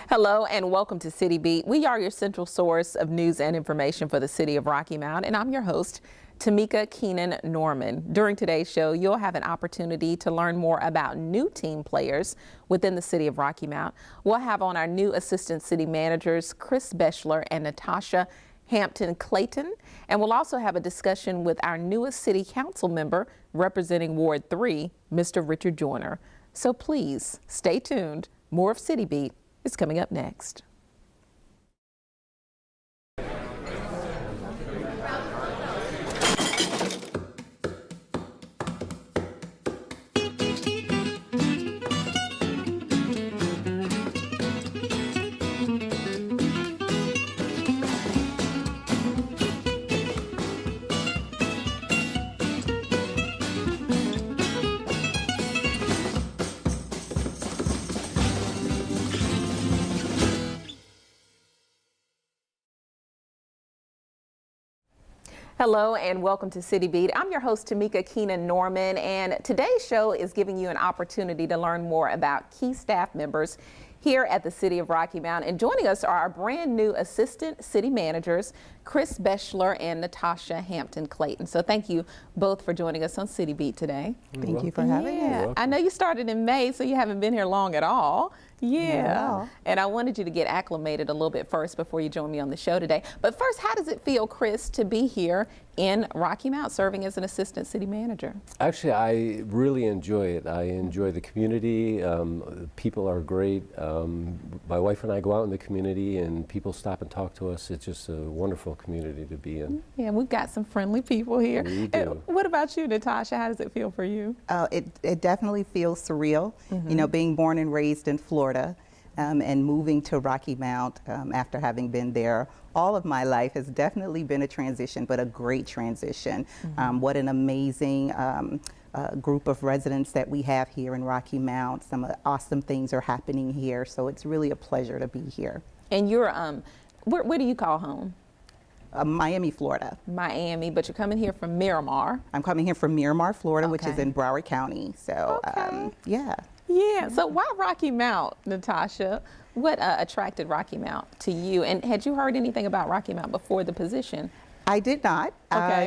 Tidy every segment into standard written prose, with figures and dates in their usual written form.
Hello and welcome to City Beat. We are your central source of news and information for the city of Rocky Mount, and I'm your host, Tamika Keenan Norman. During today's show, you'll have an opportunity to learn more about new team players within the city of Rocky Mount. We'll have on our new assistant city managers, Chris Beschler and Natasha Hampton Clayton, and we'll also have a discussion with our newest city council member representing Ward 3, Mr. Richard Joyner. So please stay tuned. More of City Beat is coming up next. Hello and welcome to City Beat. I'm your host, Tamika Keenan Norman, and today's show is giving you an opportunity to learn more about key staff members here at the City of Rocky Mount. And joining us are our brand new assistant city managers, Chris Beschler and Natasha Hampton Clayton. So thank you both for joining us on City Beat today. Thank you for having me. I know you started in May, so you haven't been here long at all. Yeah. And I wanted you to get acclimated a little bit first before you join me on the show today. But first, how does it feel, Chris, to be here in Rocky Mount serving as an assistant city manager? Actually, I really enjoy it. I enjoy the community. People are great. My wife and I go out in the community and people stop and talk to us. It's just a wonderful community to be in. Yeah, we've got some friendly people here. We do. What about you, Natasha? How does it feel for you? It definitely feels surreal, you know, being born and raised in Florida and moving to Rocky Mount after having been there all of my life has definitely been a transition, but a great transition. What an amazing group of residents that we have here in Rocky Mount. Some awesome things are happening here, so it's really a pleasure to be here. And you're, where do you call home? Miami, Florida. Miami, but you're coming here from Miramar. I'm coming here from Miramar, Florida, which is in Broward County. So, yeah. Yeah, so why Rocky Mount, Natasha? What attracted Rocky Mount to you? And had you heard anything about Rocky Mount before the position? I did not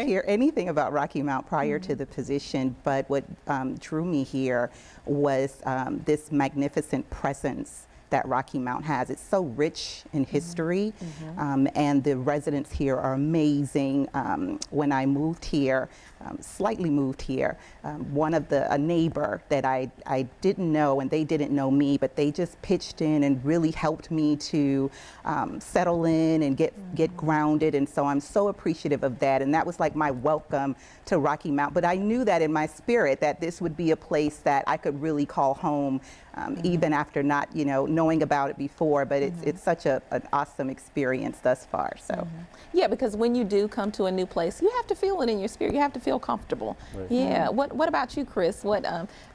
hear anything about Rocky Mount prior to the position, but what drew me here was this magnificent presence that Rocky Mount has. It's so rich in history, and the residents here are amazing. When I moved here, slightly moved here, a neighbor that I didn't know and they didn't know me, but they just pitched in and really helped me to settle in and get grounded, and so I'm so appreciative of that, and that was like my welcome to Rocky Mount. But I knew that in my spirit that this would be a place that I could really call home, even after not, knowing about it before, but it's such an awesome experience thus far. So yeah, because when you do come to a new place, you have to feel it in your spirit. You have to feel comfortable. Right. Yeah. What about you, Chris? What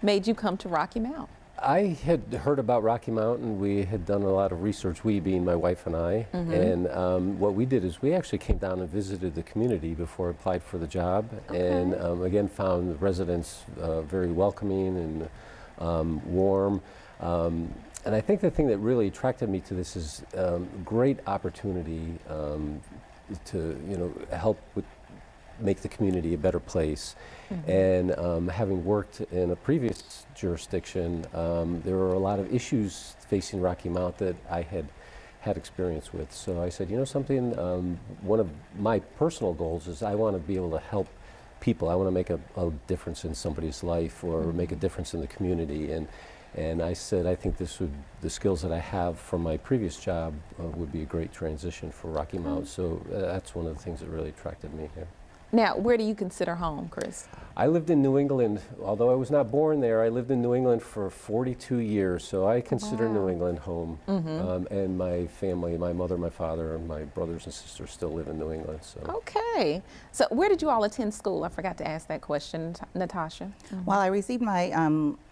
made you come to Rocky Mount? I had heard about Rocky Mountain. We had done a lot of research, we being my wife and I, and what we did is we actually came down and visited the community before I applied for the job, and again found the residents very welcoming and warm. And I think the thing that really attracted me to this is great opportunity to help make the community a better place. And having worked in a previous jurisdiction, there were a lot of issues facing Rocky Mount that I had experience with. So I said, something, one of my personal goals is I want to be able to help people. I want to make a difference in somebody's life or make a difference in the community. And I said, I think the skills that I have from my previous job would be a great transition for Rocky Mount. So that's one of the things that really attracted me here. Now, where do you consider home, Chris? I lived in New England. Although I was not born there, I lived in New England for 42 years, so I consider New England home. And my family, my mother, my father, and my brothers and sisters still live in New England. So. Okay. So where did you all attend school? I forgot to ask that question, Natasha. Well, I received my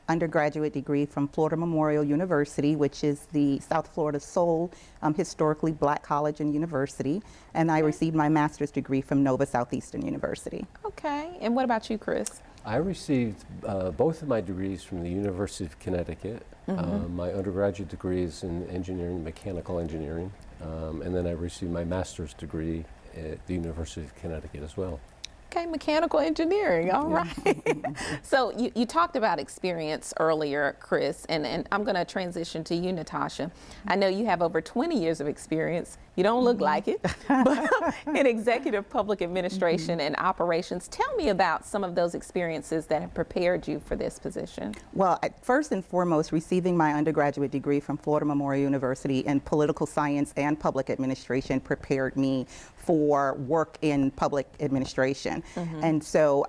undergraduate degree from Florida Memorial University, which is the South Florida's sole historically black college and university. And I received my master's degree from Nova Southeastern University. Okay. And what about you, Chris? I received both of my degrees from the University of Connecticut. My undergraduate degree is in engineering, mechanical engineering, and then I received my master's degree at the University of Connecticut as well. Okay, mechanical engineering, all right. So you talked about experience earlier, Chris, and I'm going to transition to you, Natasha. I know you have over 20 years of experience. You don't look like it, but in executive public administration and operations. Tell me about some of those experiences that have prepared you for this position. Well, first and foremost, receiving my undergraduate degree from Florida Memorial University in political science and public administration prepared me for work in public administration. And so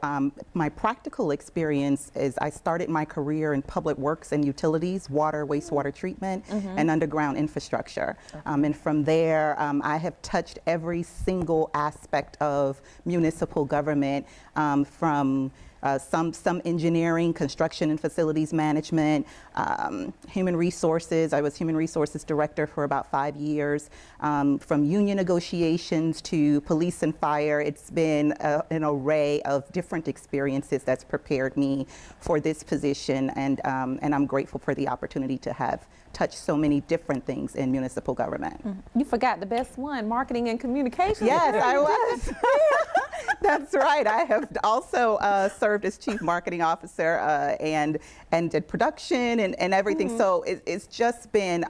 my practical experience is I started my career in public works and utilities, water, wastewater treatment, and underground infrastructure. And from there, I have touched every single aspect of municipal government, from some engineering, construction and facilities management, human resources. I was human resources director for about 5 years. From union negotiations to police and fire, it's been an array of different experiences that's prepared me for this position, and I'm grateful for the opportunity to have touched so many different things in municipal government. You forgot the best one, marketing and communications. Yes, I was. That's right. I have also served as chief marketing officer and did production and everything. So it's just been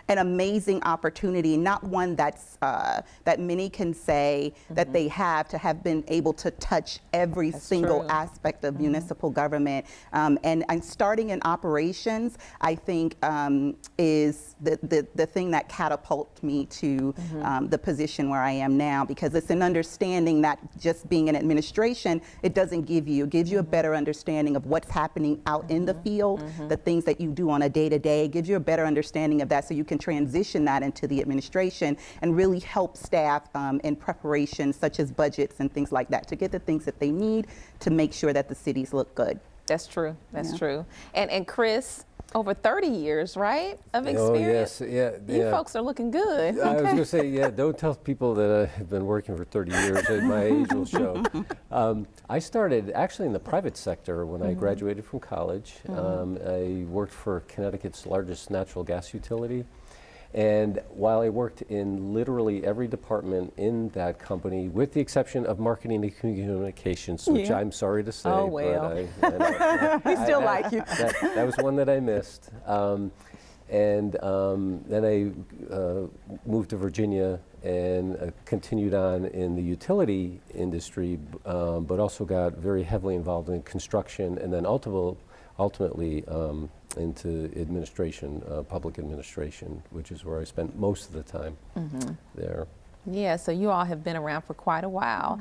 an amazing opportunity, not one that's that many can say that they have, to have been able to touch every single aspect of municipal government. And starting in operations, I think is the thing that catapulted me to the position where I am now, because it's an understanding that just being in administration, it doesn't give you. It gives you a better understanding of what's happening out in the field, the things that you do on a day-to-day. It gives you a better understanding of that, so you can transition that into the administration and really help staff in preparation, such as budgets and things like that, to get the things that they need to make sure that the cities look good. That's true. That's true. And Chris, over 30 years, right, of experience? Oh, yes. Yeah. You folks are looking good. I was going to say, yeah, don't tell people that I have been working for 30 years. My age will show. I started actually in the private sector when I graduated from college. I worked for Connecticut's largest natural gas utility. And while I worked in literally every department in that company, with the exception of marketing and communications, which I'm sorry to say, oh, well. but We still like you. That was one that I missed. Then I moved to Virginia and continued on in the utility industry, but also got very heavily involved in construction, and then ultimately into administration, public administration, which is where I spent most of the time there. Yeah, so you all have been around for quite a while.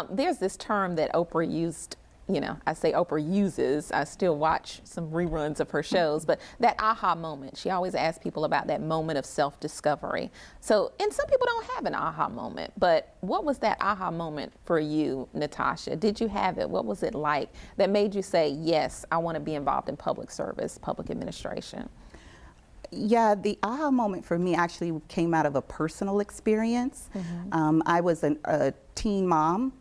There's this term that Oprah used, I say Oprah uses, I still watch some reruns of her shows, but that aha moment, she always asks people about that moment of self-discovery. So, and some people don't have an aha moment, but what was that aha moment for you, Natasha? Did you have it? What was it like that made you say, yes, I want to be involved in public service, public administration? Yeah, the aha moment for me actually came out of a personal experience. I was a teen mom.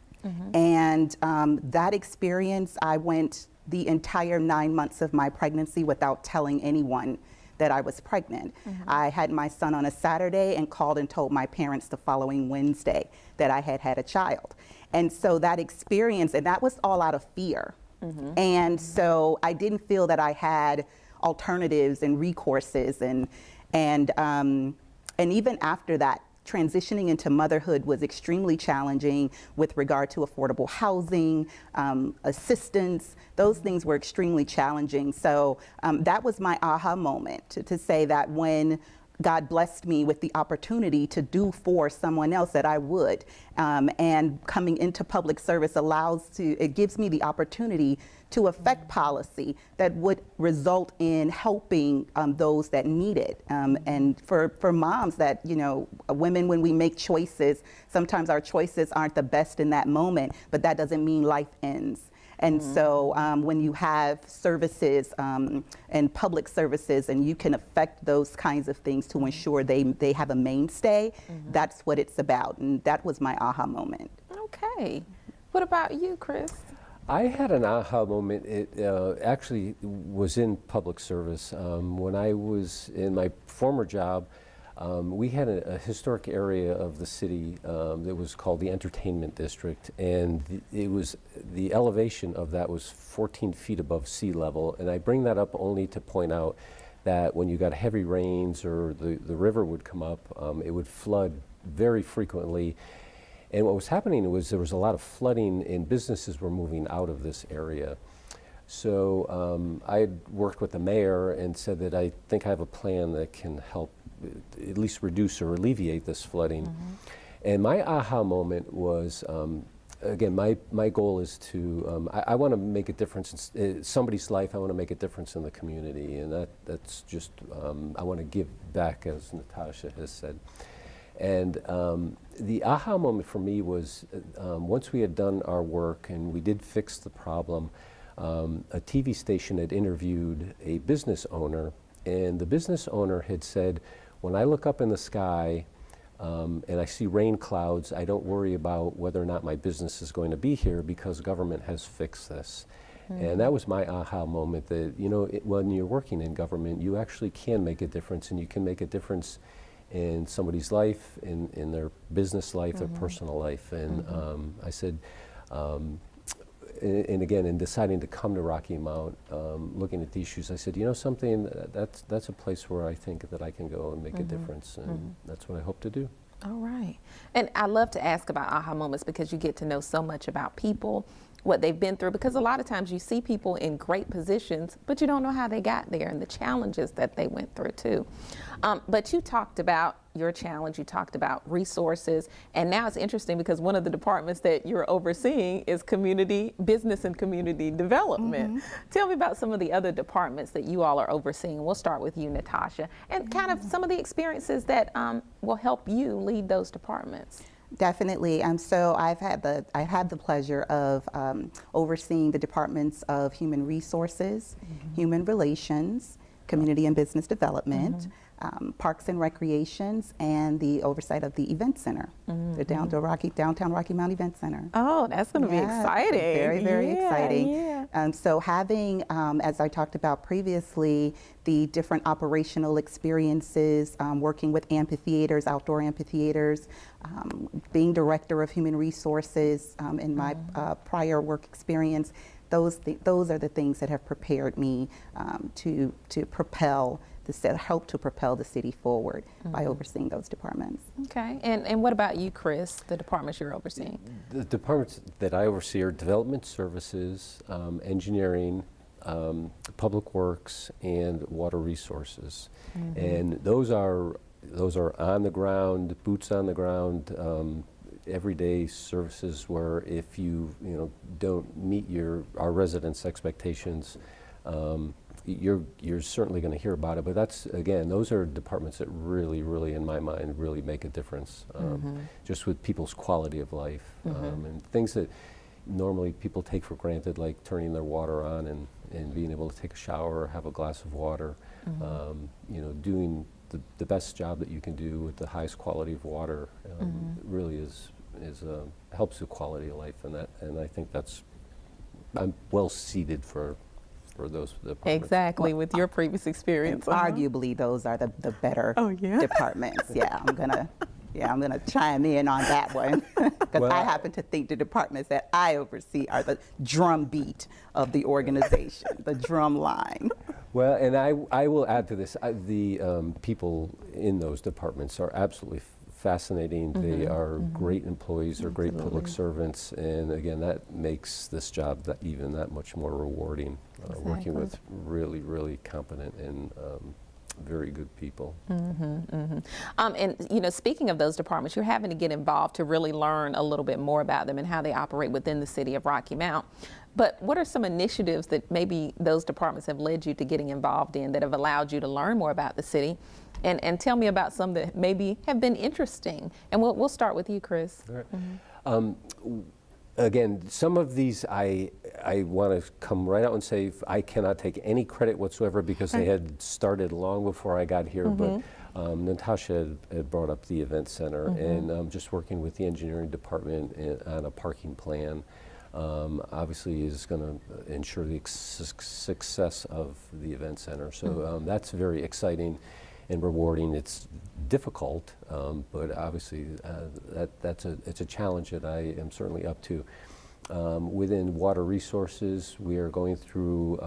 And that experience, I went the entire 9 months of my pregnancy without telling anyone that I was pregnant. I had my son on a Saturday and called and told my parents the following Wednesday that I had had a child. And so that experience, and that was all out of fear. And so I didn't feel that I had alternatives and recourses, and even after that, transitioning into motherhood was extremely challenging with regard to affordable housing, assistance. Those things were extremely challenging. So that was my aha moment to say that when God blessed me with the opportunity to do for someone else, that I would. And coming into public service it gives me the opportunity to affect policy that would result in helping those that need it. And for moms that, women, when we make choices, sometimes our choices aren't the best in that moment, but that doesn't mean life ends. And so when you have services and public services and you can affect those kinds of things to ensure they have a mainstay, that's what it's about. And that was my aha moment. Okay. What about you, Chris? I had an aha moment. It actually was in public service. When I was in my former job, we had a historic area of the city that was called the Entertainment District, and the elevation of that was 14 feet above sea level. And I bring that up only to point out that when you got heavy rains or the river would come up, it would flood very frequently. And what was happening was there was a lot of flooding and businesses were moving out of this area. So I had worked with the mayor and said that I think I have a plan that can help at least reduce or alleviate this flooding. And my aha moment was, again, my goal is to, I want to make a difference in somebody's life. I want to make a difference in the community. And that's just, I want to give back, as Natasha has said. And the aha moment for me was once we had done our work and we did fix the problem, a TV station had interviewed a business owner, and the business owner had said, when I look up in the sky and I see rain clouds, I don't worry about whether or not my business is going to be here because government has fixed this. And that was my aha moment that, you know, when you're working in government, you actually can make a difference, and you can make a difference in somebody's life, in their business life, their personal life. And I said, and again, in deciding to come to Rocky Mount, looking at the issues, I said, you know something, that's a place where I think that I can go and make a difference, and that's what I hope to do. All right. And I love to ask about aha moments because you get to know so much about people, what they've been through, because a lot of times you see people in great positions, but you don't know how they got there and the challenges that they went through too. But you talked about your challenge, you talked about resources, and now it's interesting because one of the departments that you're overseeing is community business and community development. Tell me about some of the other departments that you all are overseeing. We'll start with you, Natasha, and kind of some of the experiences that will help you lead those departments. Definitely. So I had the pleasure of overseeing the departments of human resources, human relations, community and business development, parks and recreations, and the oversight of the event center, the downtown Rocky Mount Event Center. Oh, that's going to be exciting. Very, very exciting. Yeah. So having, as I talked about previously, the different operational experiences, working with amphitheaters, outdoor amphitheaters, being director of human resources in my prior work experience, those are the things that have prepared me to help to propel the city forward by overseeing those departments. Okay, and what about you, Chris, the departments you're overseeing? The departments that I oversee are development services, engineering, public works, and water resources. And those are on the ground, boots on the ground, everyday services where if you don't meet our residents' expectations, you're certainly going to hear about it. But those are departments that really, in my mind, really make a difference, just with people's quality of life and things that normally people take for granted, like turning their water on and being able to take a shower or have a glass of water. Doing the best job that you can do with the highest quality of water really helps the quality of life, and I think I'm well seated for those departments. Exactly, with your previous experience. Arguably, those are the better departments. I'm gonna chime in on that one because I happen to think the departments that I oversee are the drum beat of the organization, the drum line. Well, and I will add to this, the people in those departments are absolutely fascinating. They are great employees, they're great public servants, and again, that makes this job even that much more rewarding, working with really competent and very good people. And speaking of those departments, you're having to get involved to really learn a little bit more about them and how they operate within the city of Rocky Mount. But what are some initiatives that maybe those departments have led you to getting involved in that have allowed you to learn more about the city? And tell me about some that maybe have been interesting. And we'll start with you, Chris. All right. again, some of these I want to come right out and say I cannot take any credit whatsoever because they had started long before I got here. But Natasha had brought up the event center, and just working with the engineering department on a parking plan. Obviously is going to ensure the success of the event center. So that's very exciting and rewarding. It's difficult, but obviously it's a challenge that I am certainly up to. Within water resources, we are going through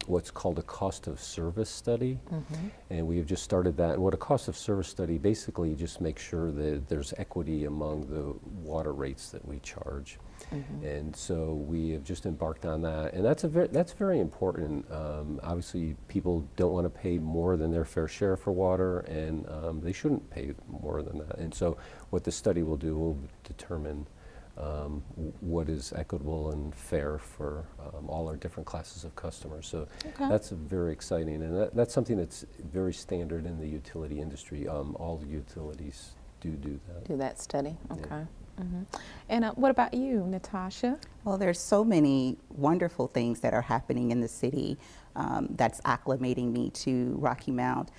what's called a cost of service study, and we have just started that. And what a cost of service study basically just makes sure that there's equity among the water rates that we charge. And so we have just embarked on that, and that's very important. Obviously, people don't want to pay more than their fair share for water, and they shouldn't pay more than that. And so, what the study will do will determine what is equitable and fair for all our different classes of customers. So that's very exciting, and that's something that's very standard in the utility industry. All the utilities do that. Do that study, okay. Yeah. And what about you, Natasha? Well, there's so many wonderful things that are happening in the city that's acclimating me to Rocky Mount.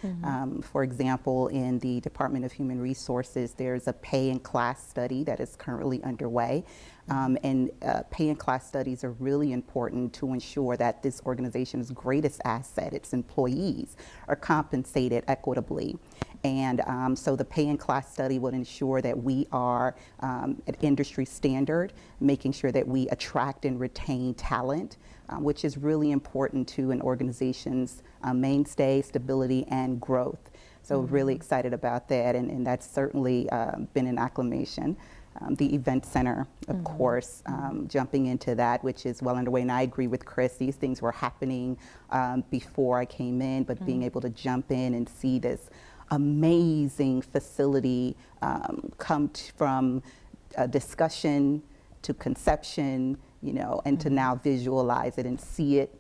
For example, in the Department of Human Resources, there's a pay and class study that is currently underway. And pay and class studies are really important to ensure that this organization's greatest asset, its employees, are compensated equitably. And so the pay and class study would ensure that we are at industry standard, making sure that we attract and retain talent, which is really important to an organization's mainstay, stability, and growth. So really excited about that, and that's certainly been an acclimation. The event center, of course, jumping into that, which is well underway. And I agree with Chris, these things were happening before I came in, but being able to jump in and see this amazing facility come from discussion to conception, you know, and to now visualize it and see it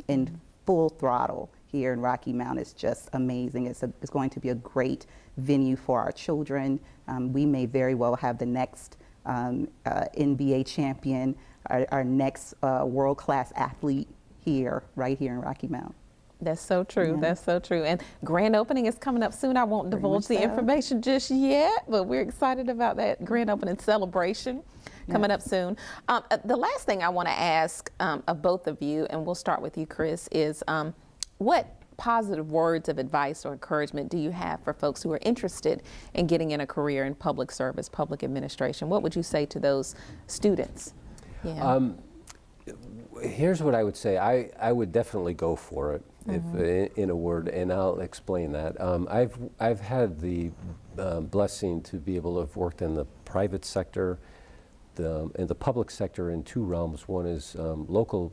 in full throttle here in Rocky Mount is just amazing. It's going to be a great venue for our children. We may very well have the next NBA champion, our next world-class athlete here, right here in Rocky Mount. That's so true. That's so true. And grand opening is coming up soon. I won't divulge the information just yet, but we're excited about that grand opening celebration coming up soon. The last thing I want to ask of both of you, and we'll start with you, Chris, is what positive words of advice or encouragement do you have for folks who are interested in getting in a career in public service, public administration? What would you say to those students? Here's what I would say. I would definitely go for it, if in a word, and I'll explain that. I've had the blessing to be able to have worked in the private sector, in the public sector in two realms. One is local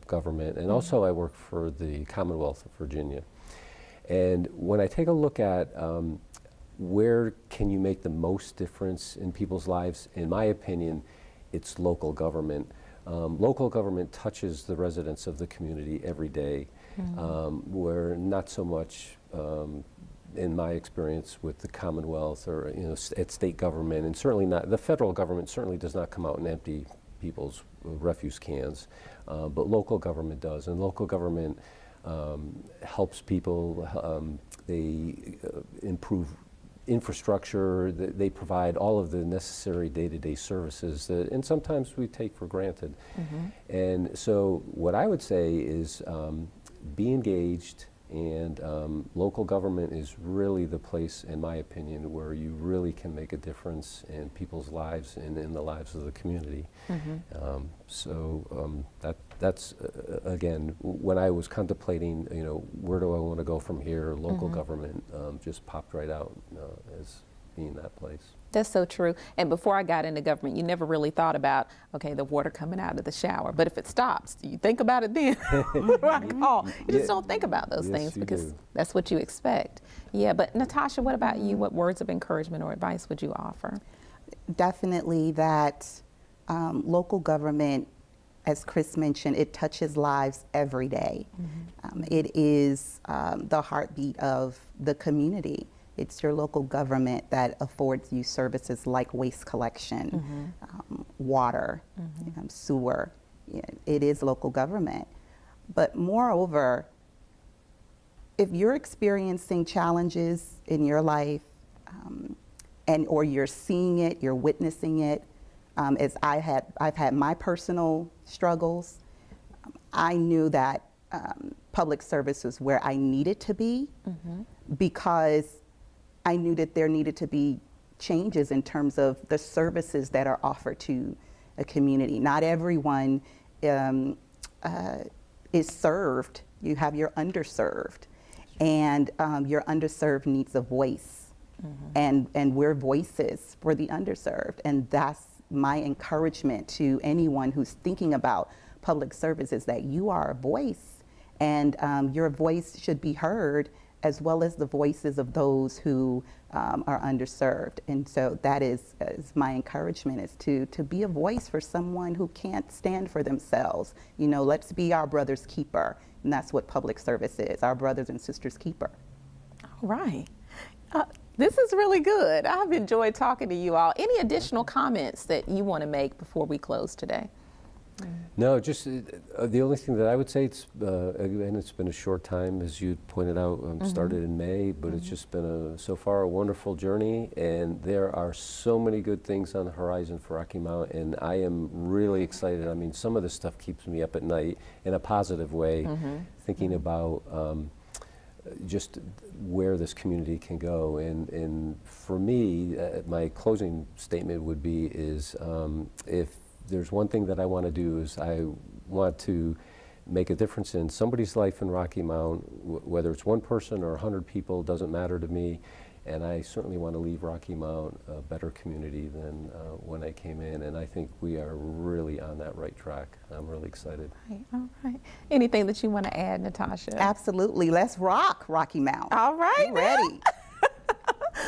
government, and also I work for the Commonwealth of Virginia. And when I take a look at where can you make the most difference in people's lives, in my opinion, it's local government. Local government touches the residents of the community every day, where not so much, in my experience, with the Commonwealth or at state government, and certainly not, the federal government certainly does not come out and empty people's refuse cans, but local government does, and local government helps people. They improve infrastructure, they provide all of the necessary day-to-day services that, and sometimes we take for granted. And so what I would say is be engaged, and local government is really the place, in my opinion, where you really can make a difference in people's lives and in the lives of the community. That's again, when I was contemplating, where do I want to go from here, local government just popped right out as being that place. That's so true. And before I got into government, you never really thought about, okay, the water coming out of the shower. But if it stops, do you think about it then? You just don't think about those things because that's what you expect. Yeah, but Natasha, what about you? What words of encouragement or advice would you offer? Definitely that local government, as Chris mentioned, it touches lives every day. It is the heartbeat of the community. It's your local government that affords you services like waste collection, water, sewer. It is local government. But moreover, if you're experiencing challenges in your life, or you're seeing it, you're witnessing it, as I've had my personal struggles, I knew that public service was where I needed to be, because I knew that there needed to be changes in terms of the services that are offered to a community. Not everyone is served. You have your underserved, and your underserved needs a voice. And we're voices for the underserved. And that's my encouragement to anyone who's thinking about public service, is that you are a voice, and your voice should be heard, as well as the voices of those who are underserved. And so that is my encouragement, is to be a voice for someone who can't stand for themselves. Let's be our brother's keeper. And that's what public service is, our brothers and sisters' keeper. All right. This is really good. I've enjoyed talking to you all. Any additional comments that you want to make before we close today? No, just the only thing that I would say, again, it's been a short time, as you pointed out, started in May, but it's just been so far a wonderful journey, and there are so many good things on the horizon for Rocky Mount, and I am really excited. I mean, some of this stuff keeps me up at night in a positive way, thinking about just where this community can go. And for me, my closing statement would be if there's one thing that I want to do, is I want to make a difference in somebody's life in Rocky Mount, whether it's one person or 100 people, doesn't matter to me. And I certainly want to leave Rocky Mount a better community than when I came in. And I think we are really on that right track. I'm really excited. All right. Anything that you want to add, Natasha? Absolutely. Let's rock Rocky Mount. All right. Be ready.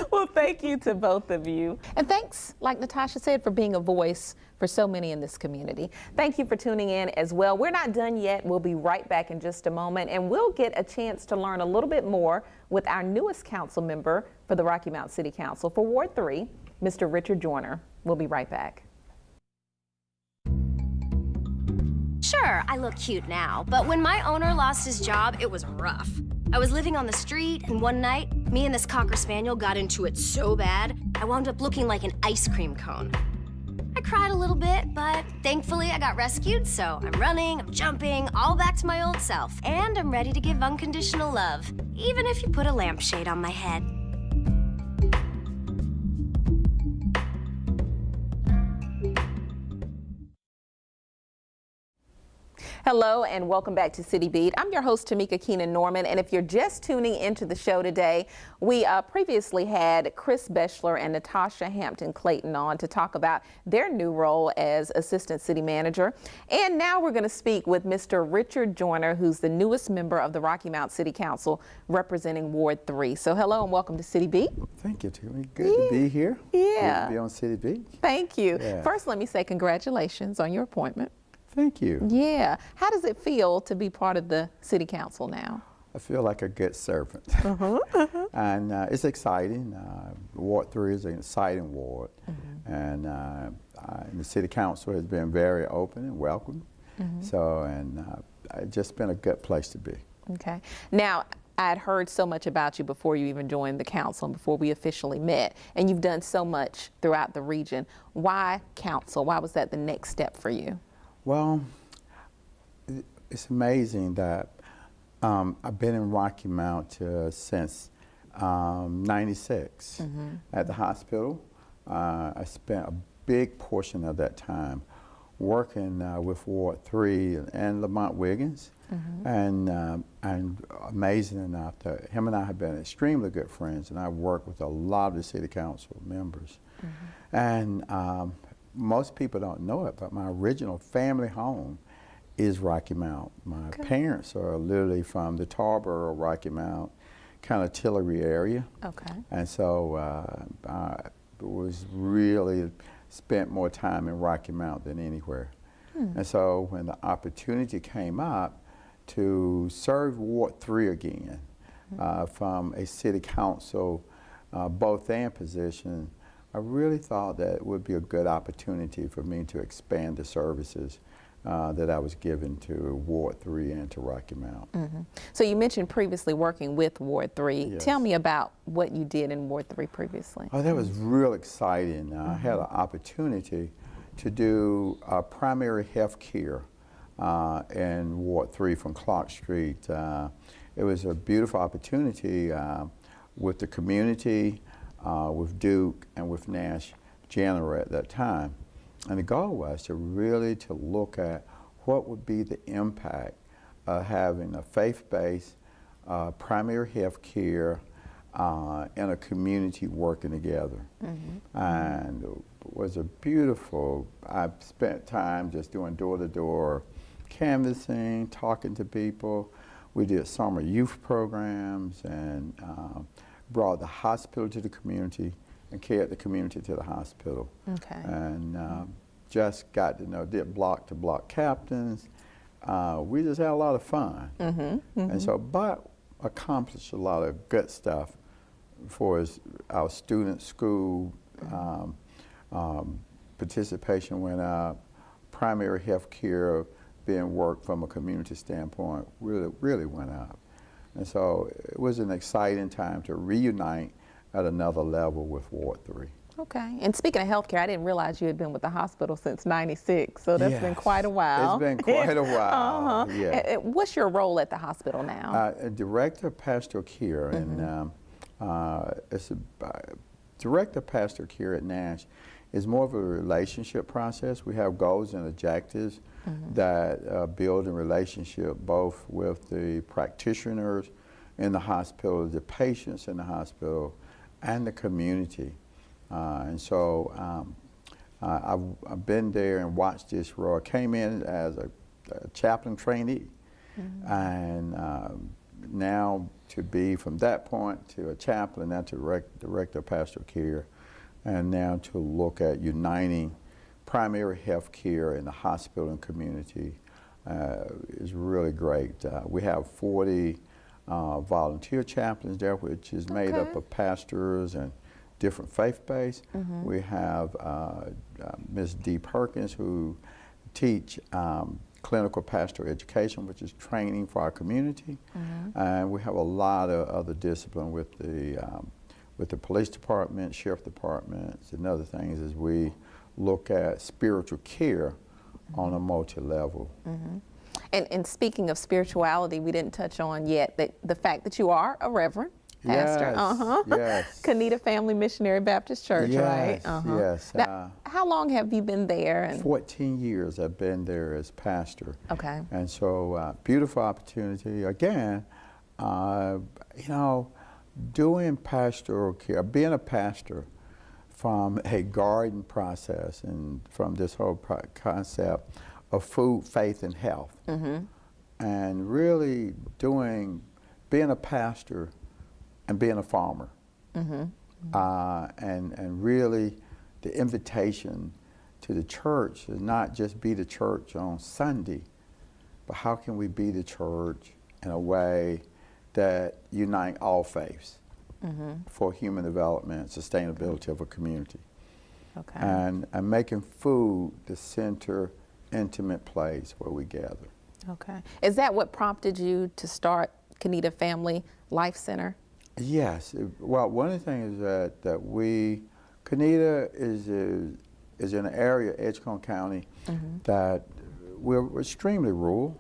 Well, thank you to both of you. And thanks, like Natasha said, for being a voice for so many in this community. Thank you for tuning in as well. We're not done yet. We'll be right back in just a moment, and we'll get a chance to learn a little bit more with our newest council member for the Rocky Mount City Council for Ward 3, Mr. Richard Joyner. We'll be right back. Sure, I look cute now, but when my owner lost his job, it was rough. I was living on the street, and one night, me and this Cocker Spaniel got into it so bad, I wound up looking like an ice cream cone. I cried a little bit, but thankfully I got rescued, so I'm running, I'm jumping, all back to my old self, and I'm ready to give unconditional love, even if you put a lampshade on my head. Hello and welcome back to City Beat. I'm your host, Tamika Keenan Norman, and if you're just tuning into the show today, we previously had Chris Beschler and Natasha Hampton Clayton on to talk about their new role as Assistant City Manager. And now we're going to speak with Mr. Richard Joyner, who's the newest member of the Rocky Mount City Council representing Ward 3. So hello and welcome to City Beat. Thank you, Tammy. Good to be here. Yeah. Good to be on City Beat. Thank you. Yeah. First, let me say congratulations on your appointment. Thank you. Yeah. How does it feel to be part of the City Council now? I feel like a good servant. And it's exciting. Ward 3 is an exciting ward. And the City Council has been very open and welcome. So, it's just been a good place to be. Okay. Now, I'd heard so much about you before you even joined the council and before we officially met, and you've done so much throughout the region. Why council? Why was that the next step for you? Well, it's amazing that I've been in Rocky Mount since '96 at the hospital. I spent a big portion of that time working with Ward 3 and Lamont Wiggins. And amazing enough, that him and I have been extremely good friends, and I've worked with a lot of the City Council members. And most people don't know it, but my original family home is Rocky Mount. My parents are literally from the Tarboro, Rocky Mount, kind of Tillery area. Okay. And so I was really spent more time in Rocky Mount than anywhere. And so when the opportunity came up to serve Ward 3 again from a City Council both and position, I really thought that it would be a good opportunity for me to expand the services that I was given to Ward 3 and to Rocky Mount. So you mentioned previously working with Ward 3. Yes. Tell me about what you did in Ward 3 previously. Oh, that was real exciting. I had an opportunity to do primary health care in Ward 3 from Clark Street. It was a beautiful opportunity with the community, with Duke, and with Nash General at that time. And the goal was to really to look at what would be the impact of having a faith-based primary health care and a community working together. And it was a beautiful, I spent time just doing door-to-door canvassing, talking to people. We did summer youth programs and brought the hospital to the community and carried the community to the hospital. Okay. And just got to know, did block-to-block captains. We just had a lot of fun. And so, but accomplished a lot of good stuff for our student school. Participation went up. Primary health care being worked from a community standpoint really went up. And so it was an exciting time to reunite at another level with Ward 3. Okay. And speaking of healthcare, I didn't realize you had been with the hospital since '96, so that's been quite a while. It's been quite a while. Yeah. What's your role at the hospital now? Director of Pastoral Care, and Director of Pastoral Care at Nash is more of a relationship process. We have goals and objectives that build a relationship both with the practitioners in the hospital, the patients in the hospital, and the community. And so I've been there and watched this role. I came in as a chaplain trainee, and now to be from that point to a chaplain, now to director of pastoral care, and now to look at uniting primary health care in the hospital and community is really great. We have 40 volunteer chaplains there, which is made up of pastors and different faith-based. We have Ms. Dee Perkins, who teach clinical pastoral education, which is training for our community. And we have a lot of other discipline with the police department, sheriff departments, and other things as we look at spiritual care on a multi-level. And speaking of spirituality, we didn't touch on yet that the fact that you are a reverend pastor. Yes. Kanita Family Missionary Baptist Church, Yes, right? yes. Now, how long have you been there? And 14 years I've been there as pastor. Okay. And so beautiful opportunity. Again, you know, doing pastoral care, being a pastor from a garden process and from this whole concept of food, faith, and health. And really being a pastor and being a farmer. And really the invitation to the church is not just be the church on Sunday, but how can we be the church in a way that unite all faiths for human development, sustainability of a community. Okay. And making food the center, intimate place where we gather. Okay. Is that what prompted you to start Kanita Family Life Center? Yes. Well, one of the things is that Kanita is in an area, Edgecombe County, that we're extremely rural,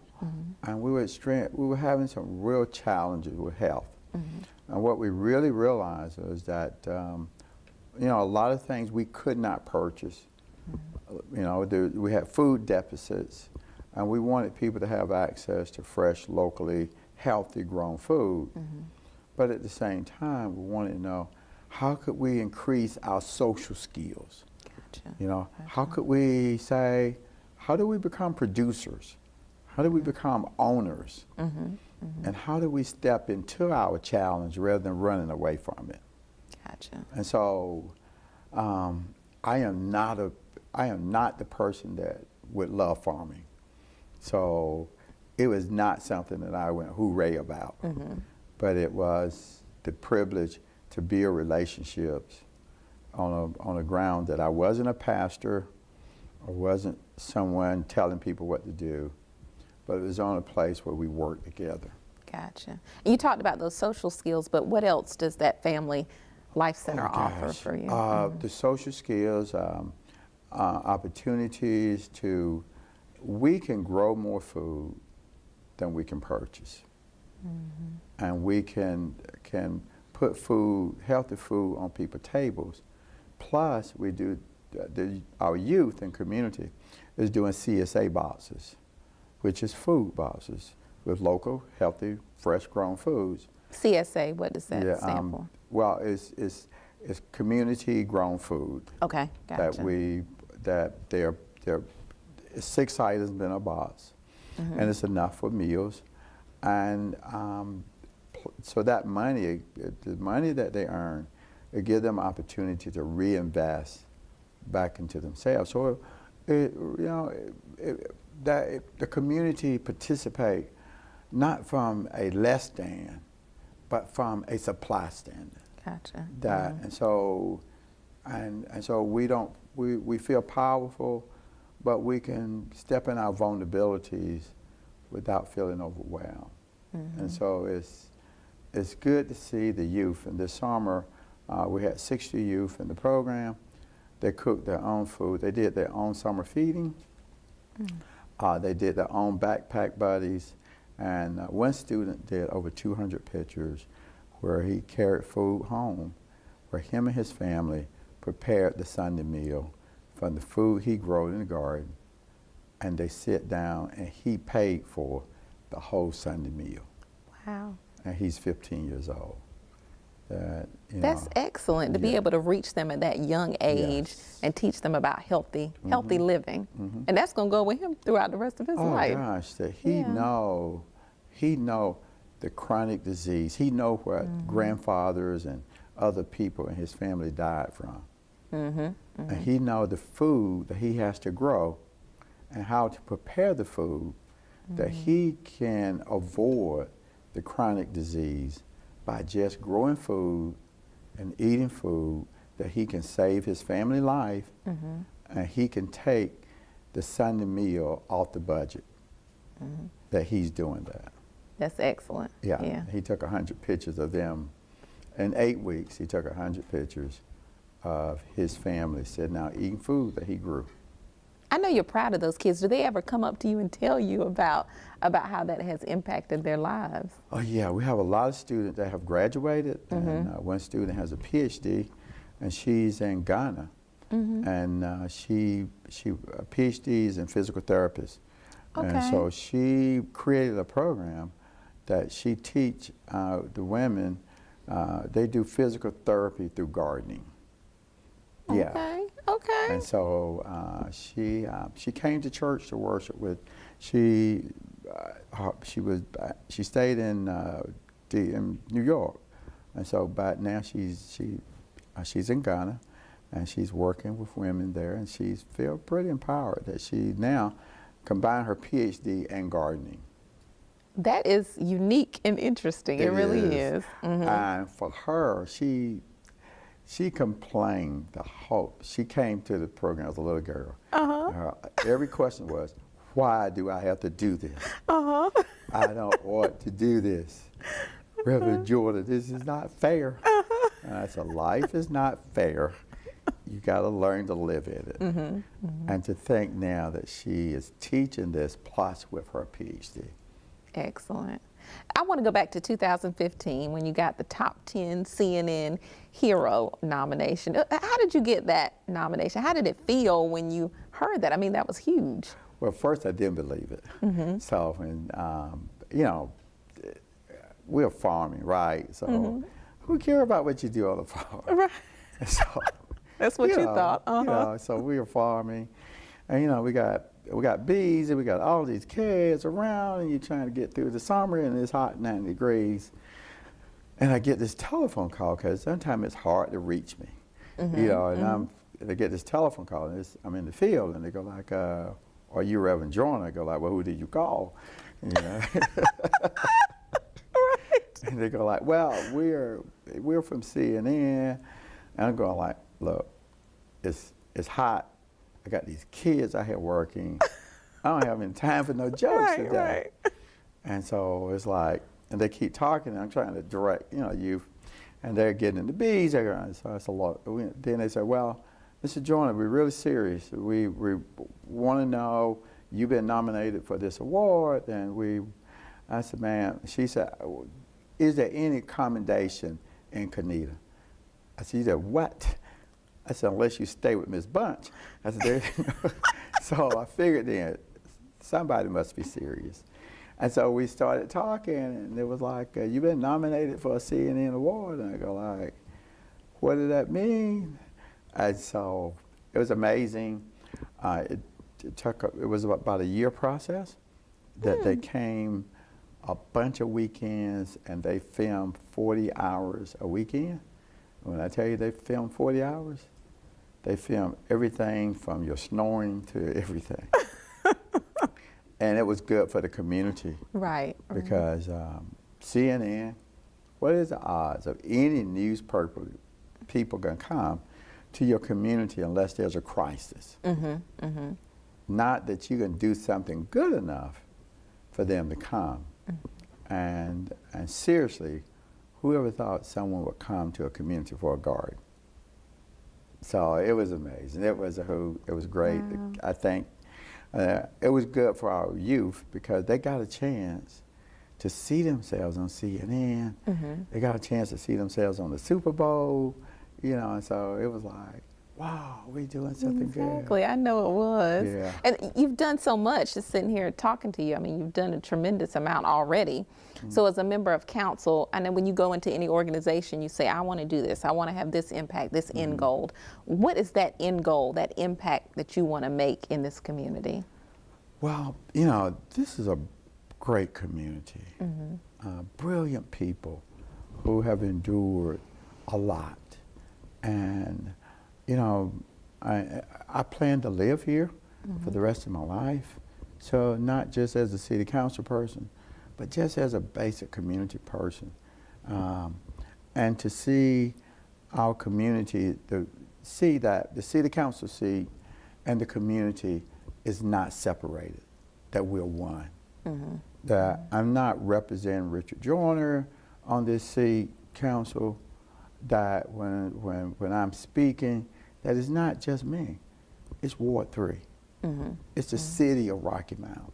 and we were having some real challenges with health. And what we really realized was that, you know, a lot of things we could not purchase. You know, we had food deficits, and we wanted people to have access to fresh, locally healthy grown food. But at the same time, we wanted to know, how could we increase our social skills? Gotcha. You know, how could we say, how do we become producers? How do we become owners? And how do we step into our challenge rather than running away from it? Gotcha. And so, I am not the person that would love farming. So, it was not something that I went hooray about. But it was the privilege to build relationships on a ground that I wasn't a pastor or wasn't someone telling people what to do, but it was on a place where we worked together. Gotcha. And you talked about those social skills, but what else does that Family Life Center offer Gosh. for you? The social skills, opportunities to, we can grow more food than we can purchase. And we can put food, healthy food on people's tables. Plus, we do, our youth and community is doing CSA boxes, which is food boxes with local, healthy, fresh grown foods. CSA, what does that stand for? Well, it's community grown food. Okay, gotcha. That they're 6 items in a box, and it's enough for meals. And so that money, the money that they earn, it gives them opportunity to reinvest back into themselves. So, the community participate not from a less than, but from a supply standard. Gotcha. And so we feel powerful, but we can step in our vulnerabilities without feeling overwhelmed. And so it's good to see the youth. And this summer, we had 60 youth in the program. They cooked their own food. They did their own summer feeding. They did their own backpack buddies. And one student did over 200 pictures where he carried food home, where him and his family prepared the Sunday meal from the food he grew in the garden, and they sit down and he paid for the whole Sunday meal. Wow. And he's 15 years old. That's excellent to be able to reach them at that young age and teach them about healthy living. And that's going to go with him throughout the rest of his life. Oh gosh, that he know the chronic disease. He know what grandfathers and other people in his family died from. And he know the food that he has to grow and how to prepare the food that he can avoid the chronic disease by just growing food and eating food that he can save his family life, and he can take the Sunday meal off the budget that he's doing that. That's excellent. Yeah. He took 100 pictures of them. In 8 weeks, he took 100 pictures of his family sitting out eating food that he grew. I know you're proud of those kids. Do they ever come up to you and tell you about how that has impacted their lives? Oh yeah, we have a lot of students that have graduated, and one student has a PhD, and she's in Ghana, and she PhDs in physical therapist, and so she created a program that she teach the women. They do physical therapy through gardening. Okay. And so she came to church to worship with. She stayed in New York, and so but now she's in Ghana, and she's working with women there, and she's feel pretty empowered that she now combined her PhD and gardening. That is unique and interesting. It really is. And for her, she complained the whole. She came to the program as a little girl. Every question was, "Why do I have to do this? I don't want to do this, Reverend Jordan. This is not fair." And I said, "Life is not fair. You got to learn to live in it." And to think now that she is teaching this plus with her PhD. Excellent. I want to go back to 2015 when you got the top 10 CNN Hero nomination. How did you get that nomination? How did it feel when you heard that? I mean, that was huge. Well, first I didn't believe it. So, and we're farming, right? So, who care about what you do on the farm? Right. So, that's what you thought. So we were farming, and we got bees, and we got all these kids around, and you're trying to get through the summer, and it's hot, 90 degrees. And I get this telephone call because sometimes it's hard to reach me, and I get this telephone call, and I'm in the field, and they go like, "Are you Reverend Jordan?" I go like, "Well, who did you call?" Right. And they go like, "Well, we're from CNN," and I'm going like, look, it's hot. I got these kids out here working. I don't have any time for no jokes today. And so it's like, and they keep talking, and I'm trying to direct, youth, and they're getting in the bees. So it's a lot. Then they say, well, Mr. Joyner, we're really serious. We want to know, you've been nominated for this award, and I said, ma'am, she said, is there any commendation in Coneta? I said, you said, what? I said, unless you stay with Miss Bunch. I said, so I figured then, somebody must be serious. And so we started talking, and it was like, you've been nominated for a CNN award. And I go like, what did that mean? And so it was amazing. It was about a year process that they came a bunch of weekends, and they filmed 40 hours a weekend. When I tell you they filmed 40 hours, they filmed everything from your snoring to everything. And it was good for the community. Right. Because CNN, what is the odds of any news people going to come to your community unless there's a crisis? Not that you can do something good enough for them to come. And seriously, whoever thought someone would come to a community for a garden? So it was amazing. It was great. Wow. I think it was good for our youth because they got a chance to see themselves on CNN. They got a chance to see themselves on the Super Bowl, and so it was like, wow, we're doing something good. Exactly, I know it was. Yeah. And you've done so much just sitting here talking to you. I mean, you've done a tremendous amount already. So as a member of council, I know when you go into any organization, you say, I want to do this. I want to have this impact, this end goal. What is that end goal, that impact that you want to make in this community? Well, this is a great community. Brilliant people who have endured a lot. And I plan to live here for the rest of my life. So not just as a city council person, but just as a basic community person. And to see our community, see that the city council seat and the community is not separated, that we're one. That I'm not representing Richard Joyner on this city council, that when I'm speaking, that it's not just me, it's Ward 3. It's the city of Rocky Mount,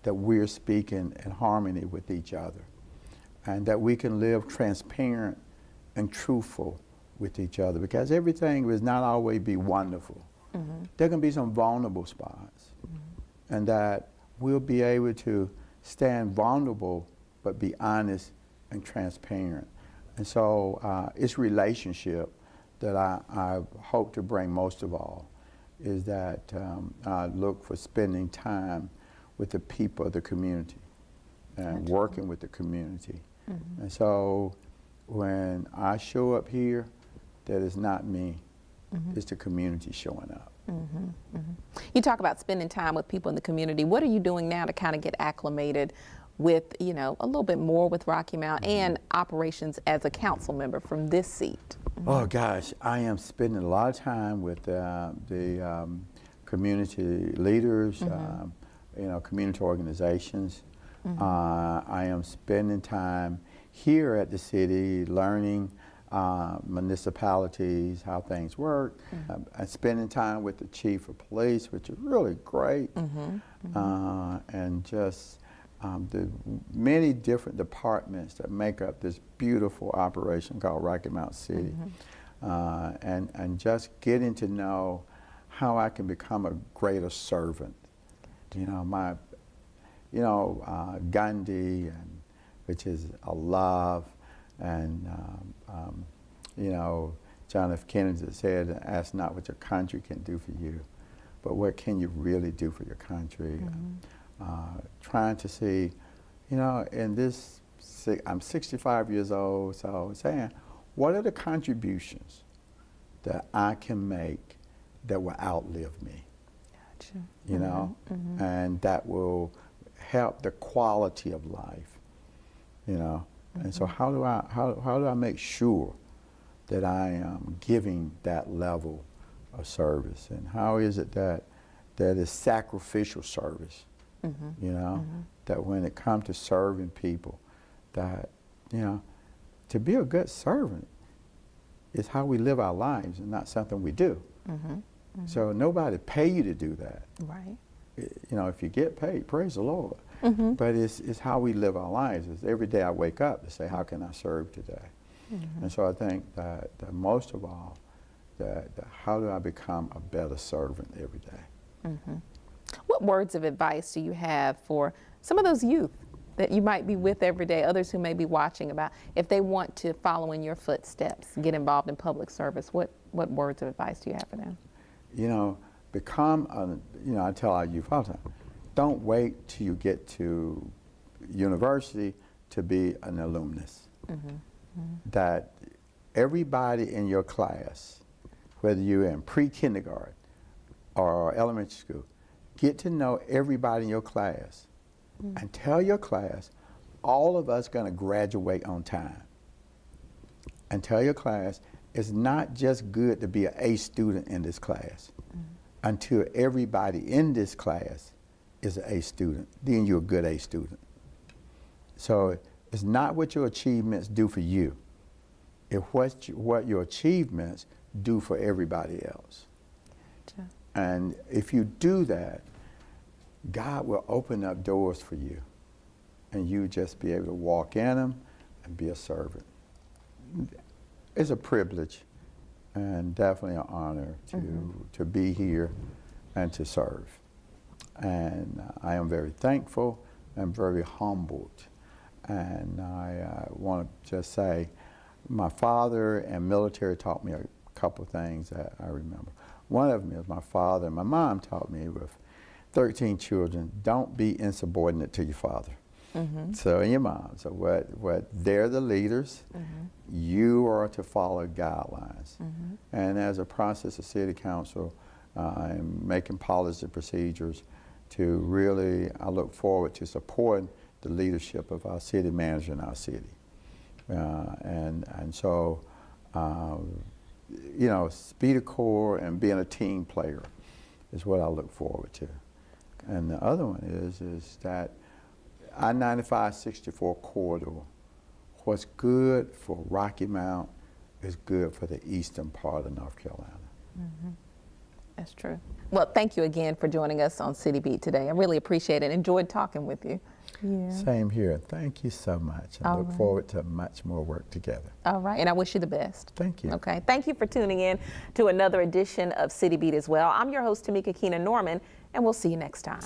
that we're speaking in harmony with each other, and that we can live transparent and truthful with each other, because everything will not always be wonderful. There can be some vulnerable spots, and that we'll be able to stand vulnerable but be honest and transparent. And so it's relationship that I hope to bring most of all, is that I look for spending time with the people of the community and working with the community. And so when I show up here, that is not me, it's the community showing up. You talk about spending time with people in the community. What are you doing now to kind of get acclimated with, a little bit more with Rocky Mount and operations as a council member from this seat? Oh gosh, I am spending a lot of time with the community leaders, community organizations. I am spending time here at the city learning municipalities, how things work. I'm spending time with the chief of police, which is really great. And just the many different departments that make up this beautiful operation called Rocky Mount City. And just getting to know how I can become a greater servant. Gandhi, which is a love, and John F. Kennedy said, ask not what your country can do for you, but what can you really do for your country. Trying to see, in this, I'm 65 years old, so saying, what are the contributions that I can make that will outlive me? Gotcha. And that will help the quality of life, And so how do I make sure that I am giving that level of service? And how is it that is sacrificial service? You know, that when it comes to serving people, that, you know, to be a good servant is how we live our lives and not something we do. So nobody pay you to do that. Right. You know, if you get paid, praise the Lord. But it's how we live our lives. It's every day I wake up to say, how can I serve today? And so I think that most of all, that how do I become a better servant every day? What words of advice do you have for some of those youth that you might be with every day, others who may be watching, about if they want to follow in your footsteps, get involved in public service? What words of advice do you have for them? You know, you know, I tell our youth all the time, don't wait till you get to university to be an alumnus. That everybody in your class, whether you're in pre-kindergarten or elementary school, get to know everybody in your class and tell your class, all of us going to graduate on time. And tell your class, it's not just good to be an A student in this class. Until everybody in this class is an A student, then you're a good A student. So it's not what your achievements do for you. It's what your achievements do for everybody else. Gotcha. And if you do that, God will open up doors for you, and you just be able to walk in them and be a servant. It's a privilege and definitely an honor to be here and to serve. And I am very thankful and very humbled. And I want to just say, my father and military taught me a couple of things that I remember. One of them is my father and my mom taught me, with 13 children, don't be insubordinate to your father. So, and your mom. So what they're the leaders, you are to follow guidelines. And as a process of city council, I'm making policy procedures to really, I look forward to supporting the leadership of our city manager in our city. And so, you know, Speed Corps and being a team player is what I look forward to. And the other one is that I-95-64 corridor, what's good for Rocky Mount is good for the eastern part of North Carolina. That's true. Well, thank you again for joining us on City Beat today. I really appreciate it. Enjoyed talking with you. Yeah. Same here. Thank you so much. I look forward to much more work together. All right, and I wish you the best. Thank you. Okay, thank you for tuning in to another edition of City Beat as well. I'm your host, Tamika Keenan Norman, and we'll see you next time.